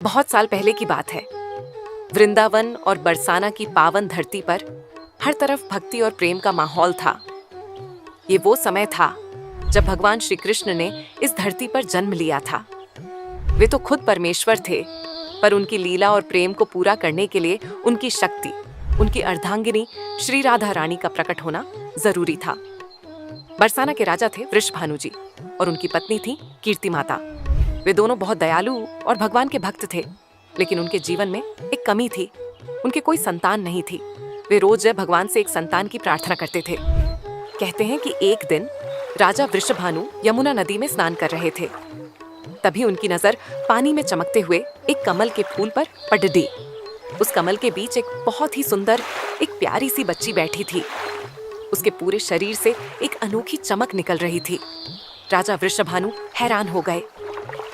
बहुत साल पहले की बात है। वृंदावन और बरसाना की पावन धरती पर हर तरफ भक्ति और प्रेम का माहौल था। ये वो समय था जब भगवान श्री कृष्ण ने इस धरती पर जन्म लिया था। वे तो खुद परमेश्वर थे, पर उनकी लीला और प्रेम को पूरा करने के लिए उनकी शक्ति, उनकी अर्धांगिनी श्री राधा रानी का प्रकट होना जरूरी था। बरसाना के राजा थे वृषभानु जी और उनकी पत्नी थी कीर्ति माता। वे दोनों बहुत दयालु और भगवान के भक्त थे, लेकिन उनके जीवन में एक कमी थी। उनके कोई संतान नहीं थी। वे रोज भगवान से एक संतान की प्रार्थना करते थे। कहते हैं कि एक दिन राजा वृषभानु यमुना नदी में स्नान कर रहे थे। तभी उनकी नजर पानी में चमकते हुए एक कमल के फूल पर पड़ी। उस कमल के बीच एक बहुत ही सुंदर, एक प्यारी सी बच्ची बैठी थी। उसके पूरे शरीर से एक अनोखी चमक निकल रही थी। राजा वृषभानु हैरान हो गए।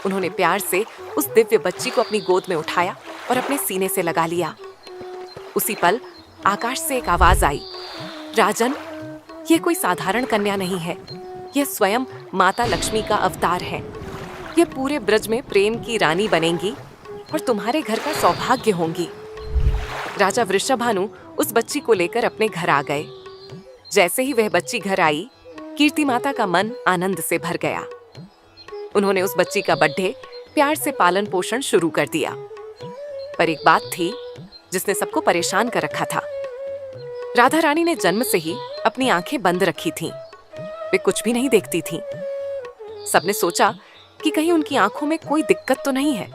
उन्होंने प्यार से उस दिव्य बच्ची को अपनी गोद में उठाया और अपने सीने से लगा लिया। उसी पल आकाश से एक आवाज आई, राजन, यह कोई साधारण कन्या नहीं है, यह स्वयं माता लक्ष्मी का अवतार है। यह पूरे ब्रज में प्रेम की रानी बनेंगी और तुम्हारे घर का सौभाग्य होंगी। राजा वृषभानु उस बच्ची को लेकर अपने घर आ गए। जैसे ही वह बच्ची घर आई, कीर्ति माता का मन आनंद से भर गया। उन्होंने उस बच्ची का बर्थडे प्यार से पालन पोषण शुरू कर दिया। पर एक बात थी जिसने सबको परेशान कर रखा था। राधा रानी ने जन्म से ही अपनी आंखें बंद रखी थीं। वे कुछ भी नहीं देखती थीं। सबने सोचा कि कहीं उनकी आंखों में कोई दिक्कत तो नहीं है,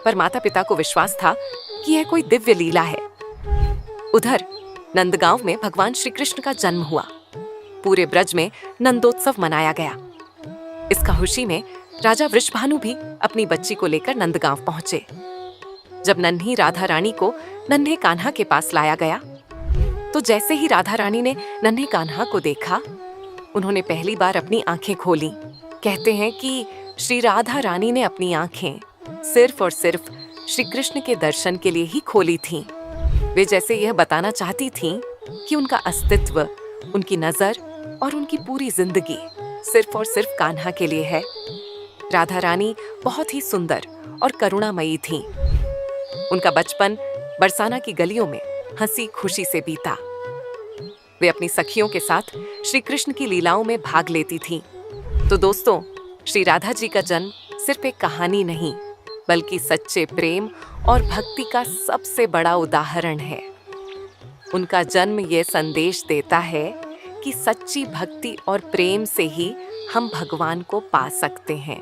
पर माता पिता को विश्वास था कि यह कोई दिव्य लीला है। उधर नंदगांव में भगवान श्री कृष्ण का जन्म हुआ। पूरे ब्रज में नंदोत्सव मनाया गया। इस खुशी में राजा वृषभानु भी अपनी बच्ची को लेकर नंदगांव पहुंचे। जब नन्ही राधा रानी को नन्हे कान्हा के पास लाया गया, तो जैसे ही राधा रानी ने नन्हे कान्हा को देखा, उन्होंने पहली बार अपनी आंखें खोली। कहते हैं कि श्री राधा रानी ने अपनी आंखें सिर्फ और सिर्फ श्री कृष्ण के दर्शन के लिए ही खोली थीं। वे जैसे यह बताना चाहती थीं कि उनका अस्तित्व, उनकी नजर और उनकी पूरी जिंदगी सिर्फ और सिर्फ कान्हा के लिए है। राधा रानी बहुत ही सुंदर और करुणामयी थीं। उनका बचपन बरसाना की गलियों में हंसी खुशी से बीता। वे अपनी सखियों के साथ श्री कृष्ण की लीलाओं में भाग लेती थीं। तो दोस्तों, श्री राधा जी का जन्म सिर्फ एक कहानी नहीं, बल्कि सच्चे प्रेम और भक्ति का सबसे बड़ा उदाहरण है। उनका जन्म ये संदेश देता है कि सच्ची भक्ति और प्रेम से ही हम भगवान को पा सकते हैं।